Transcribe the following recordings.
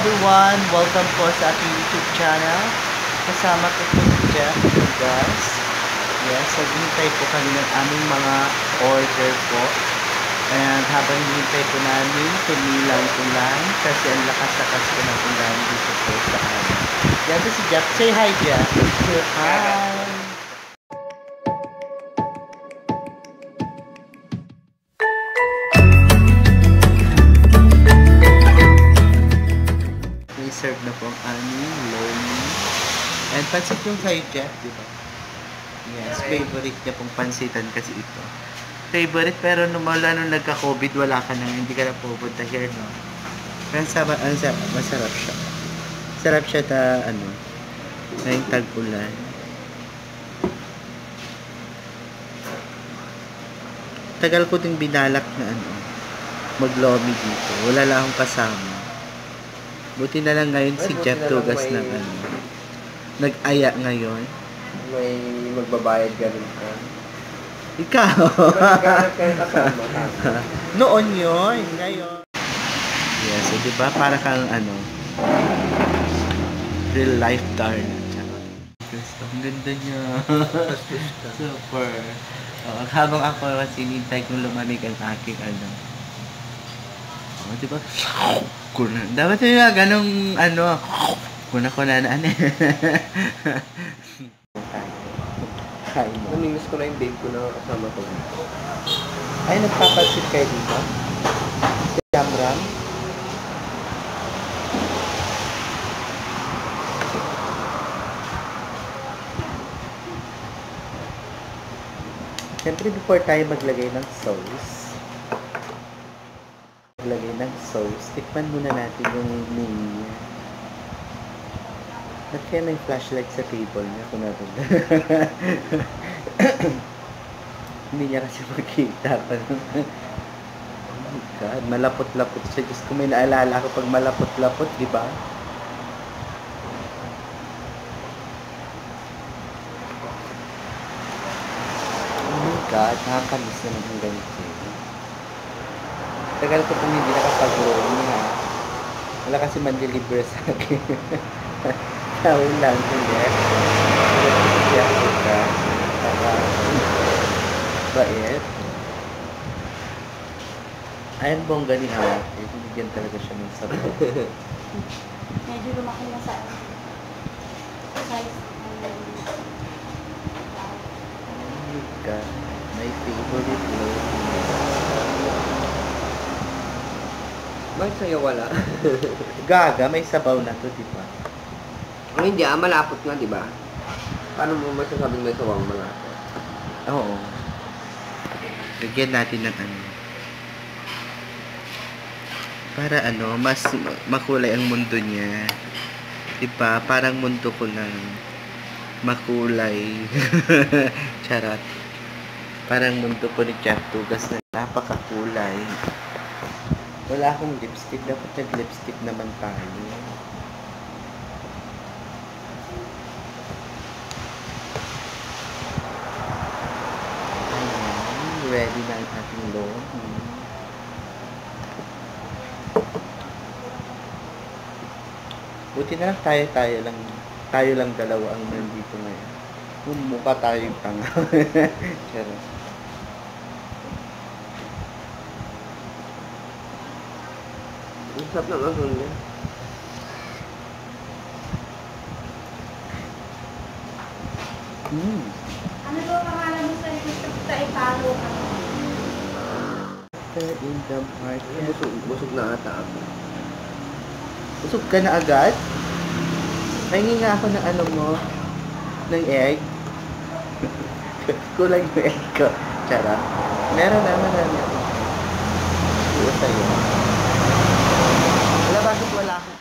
everyone! Welcome po sa ating YouTube channel. Kasama ko po si Jeff, guys. Yes, naghihintay po kami ng aming mga order po. And habang hinihintay po namin, tumilang ulan kasi ang lakas-lakas po ng ulan dito po sa amin. Yan po si Jeff. Say hi, Jeff. Hi! Serve na po ang aming lomi. And pansit yung sa'yo, Jeff, di ba? Yes, favorite niya pong pansitan kasi ito. Favorite, pero nung nagka-COVID, wala ka na, hindi ka na pupunta here, no? Pero masarap siya. Sarap siya ngayong tag-ulan. Tagal ko ding binalak na mag-lomi dito. Wala lang akong kasama. Buti na lang ngayon si Jeff Tugas ng nag-aya ngayon. May magbabayad ganun ka. Ikaw! Noon yun, ngayon. Yes, so diba para kang real life darling. Ang ganda niya. Super. Habang ako kasi nintay kong lumamig ang aking diba? Dapat yun nga, ganong kuna-kuna na Namimiss ko na yung babe ko na kasama ko. Ay, nagpapansit kayo dito? Si Ramram? Siyempre, before tayo maglagay ng sauce, tikman muna natin yung menu. Ba't kaya may flashlight sa table niya? Kung natin. Hindi niya kasi makita. Oh my God, malapot-lapot siya. Diyos ko, may naalala ko pag malapot-lapot, di ba? Oh my God, nakakamiss naman ang ganito. Tagal ko pong hindi nakapag-roaming, ha. Wala kasi man-deliver sa akin. Tawin lang, hindi. Siya ka. Bait. Ayan bongga ni ate. Binigyan talaga siya ng sabaw. Medyo lumaki na sa size. Oh my God. My favorite loaf. Bakit sa'yo wala? Gaga, may sabaw na to, di ba? Kung hindi, malapot nga, di ba? Paano mo masasabing may sawang malapot? Oo. Lagyan natin ng para mas makulay ang mundo niya. Diba? Parang mundo ko lang makulay. Charot. Parang mundo ko ni Jeff Tugas na napakakulay. Wala akong lipstick. Dapat nag-lipstick naman tayo. Ayan. Ready na ang ating lomi. Buti na lang tayo lang dalawa ang nandito ngayon. Mukha tayong tanga. Charot. Ang sarap ng asun niya. Ano ba pangalan mo sa YouTube sa Italo? In the market. Busog na ata ako. Busog ka na agad? Pahingi nga ako ng mo? Ng egg? Kulang yung egg ko. Tara. Meron naman na. Ito sa'yo. Wala, bakit wala ako?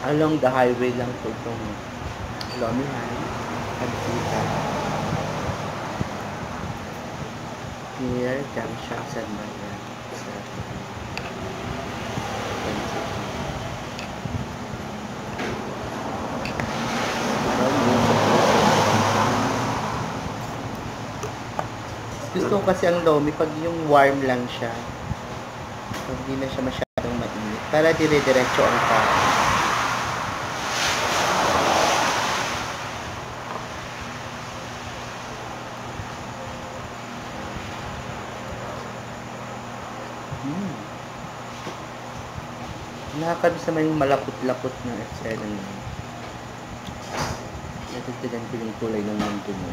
Along the highway lang po itong Lomi High. Pagsita. Near Junction San Maria. Gusto ko kasi ang lomi pag yung warm lang siya. Pag hindi na siya masyadong mainit. Para dire-diretso ang kain. Nakakabis naman yung malapot-lapot na eksena niya. Natagdagan ko yung kulay ng mundo mo.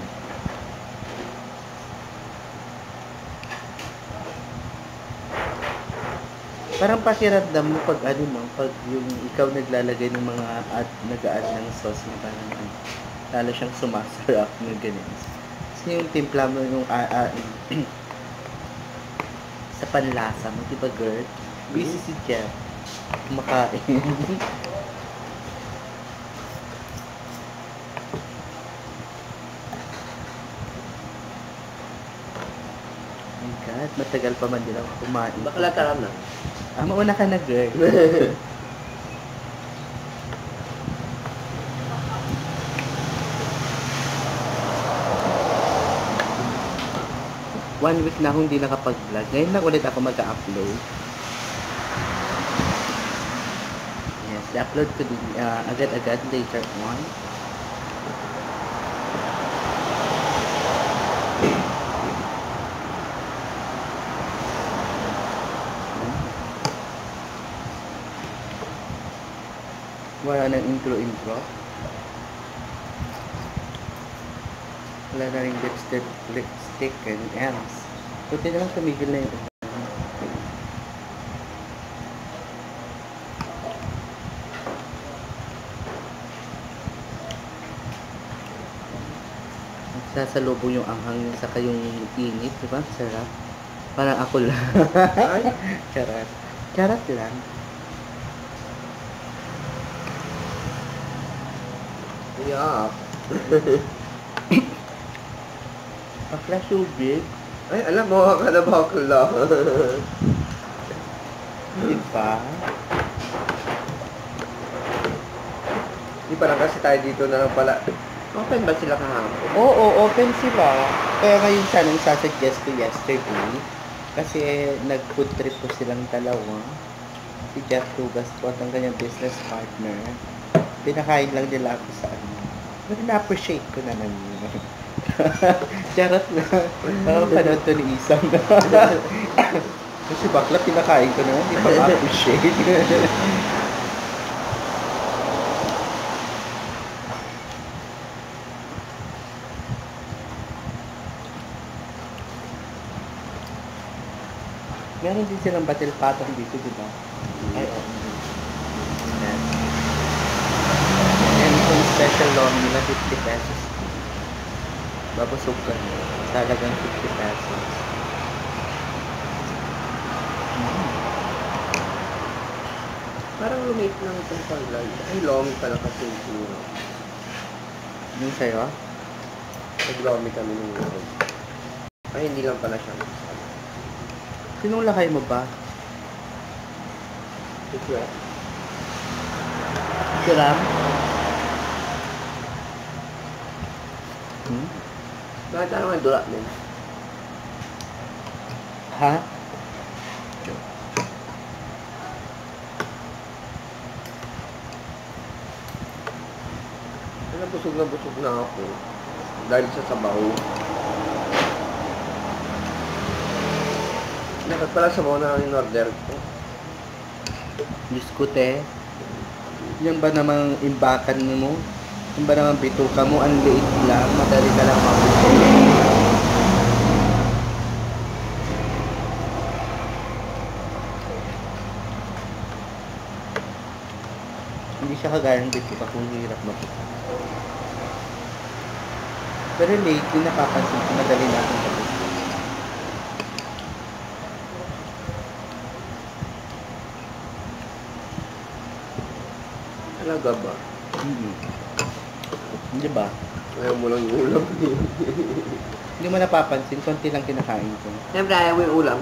Parang pakiramdam mo pag ano mo, pag yung ikaw naglalagay ng mga nag-add ng sauce na parang lalo siyang sumasarap na ganyan. Kasi yung timpla mo yung sa panlasa mo, di ba girl? Busy si Jeff. Kumakain. Oh my God, matagal pa man din ako kumain. Bakla tara na. Mauna ka na, girl. One week na akong hindi nakapag-vlog. Ngayon lang ulit ako mag-upload. Yes, i-upload ko din agad-agad later on. Wala nang intro. Wala na rin lipstick and ends. Buti na lang tumigil na yun. Sasalubong yung anghang niya saka yung init, diba? Sarap. Parang ako lang. Charot. Charot lang. Yeah. Bakla subig. Ay, alam mo, ka na bakla. Diba? Di parang kasi tayo dito na lang pala. Open ba sila kahapon? Oo, open sila. Kaya ngayon sana sasuggest ko yesterday. Kasi nag-food trip ko silang dalawa. Si Jeff Rugas po at ang kanyang business partner. Pinakain lang nila ako sa ano. Pero na-appreciate ko naman yun. Charot na. Nakapanood to ni Isang. Kasi bakla pinakain ko naman. Hindi pa ma-appreciate. Meron din silang batil patong dito, di ba? Ay, oo. Yan. Yan itong special long nila, 50 pesos. Babusog ka. Talagang 50 pesos. Parang lumate lang itong pag-vlog. Ay, lomi pala kasi siguro. Yung sa'yo? Nag-lomi kami nung vlog. Ay, hindi lang pala siya. Sinong lakay mo ba? Ito eh. Si Ram? Hmm? Bakit ano nga dula din? Ha? Busog na ako. Dahil sa sabaw. Dapat pala sabaw na ang in-order ko. Diyos ko, te. Yan ba namang imbakan mo? Yan ba namang bituka mo? Ang liit lang. Madali ka lang mabusog. Hindi siya kagaya ng bituka kung hirap mabusog. Pero lately, napapansin ko madali na akong mabusog. Talaga ba? Hindi ba? Ayaw mo lang yung ulam. Hindi mo napapansin, konti lang kinakain ko. Siyempre, ayaw mo yung ulam.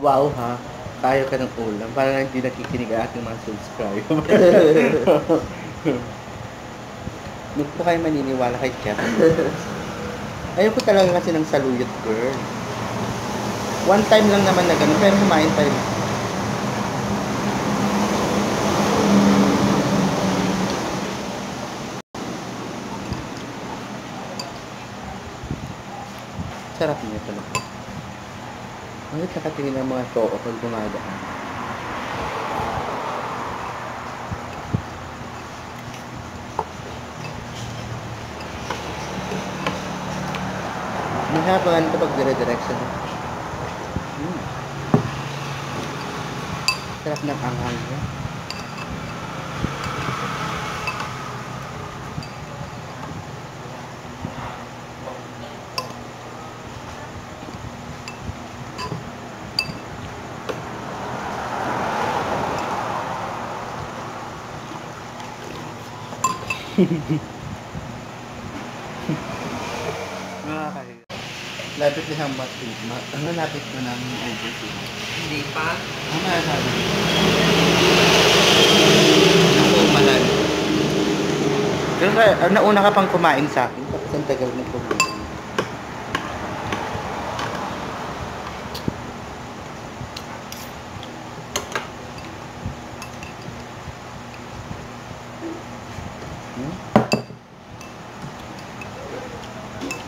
Wow ha, kaya ka ng ulam. Parang hindi nakikinig ang ating mga subscriber. Huwag po kayo maniniwala kay Jeff. Ayoko talaga kasi ng saluyot, girl. One time lang naman na ganun, pero kumain pa rin. Sarap niya talaga. Bakit nakatingin ang mga tao pag dumadaan? Mahabangan ito pag dire-direction. Sarap ng anghang niya. Nakakahiya. Lapit na siyang lapit mo ng overseas. Hindi pa. Ano masasabi? Ako, malal. Pero nauna ka pang kumain sa akin. Tapos ang tagal mo kumain.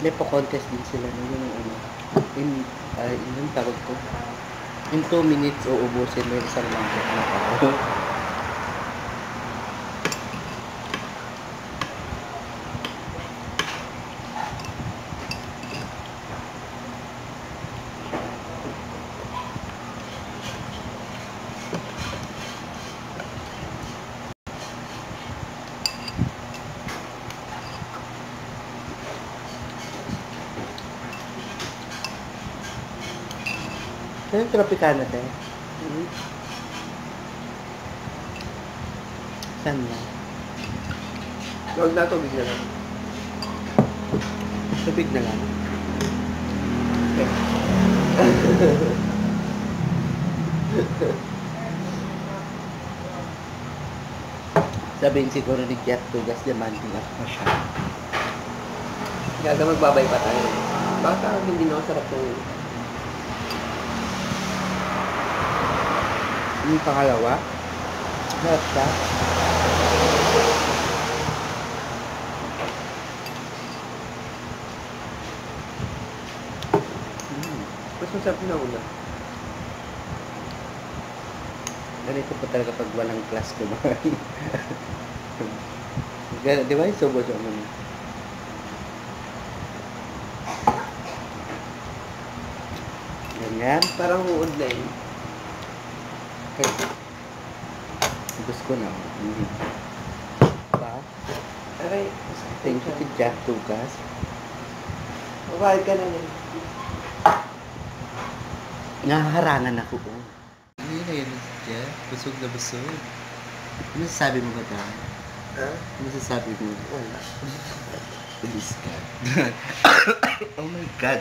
May pa-contest din sila na yung yung tawag ko. In 2 minutes, uubusin mo yung isang mangkok na tao. Pero tropicana tayo. Saan na? Huwag na tubig na lang. Tubig na lang. Sabihin siguro ni Jeff Tugas, demanding ako pa siya. Gaga magbabay pa tayo. Bakit parang hindi na sarap yung... Yung pangalawa, sarap siya. Mas masarap na una. Ganito po talaga pag walang class kumain. Di ba yung subo siya naman? Ganyan. Parang uod na yun. Okay. Gusto ko na. Pa? Aray. Thank you to Jack Tugas. Mabahal ka na yun. Nahaharangan ako. Ano yun na yun, Jeff? Busog na busog. Ano sasabi mo ba dyan? Ha? Ano sasabi mo? Wala. Please, God. Oh my God.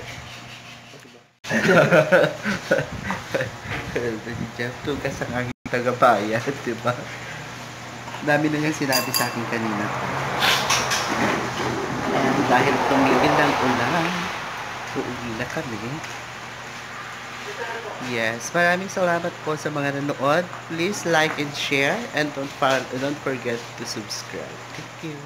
Si Jeff Tugas ang aking tagabayan, di ba? Dami na niyang sinabi sa akin kanina. And dahil tumigil ng ulan, uuwi na kami. Yes, maraming salamat po sa mga nanood. Please like and share and don't forget to subscribe. Thank you.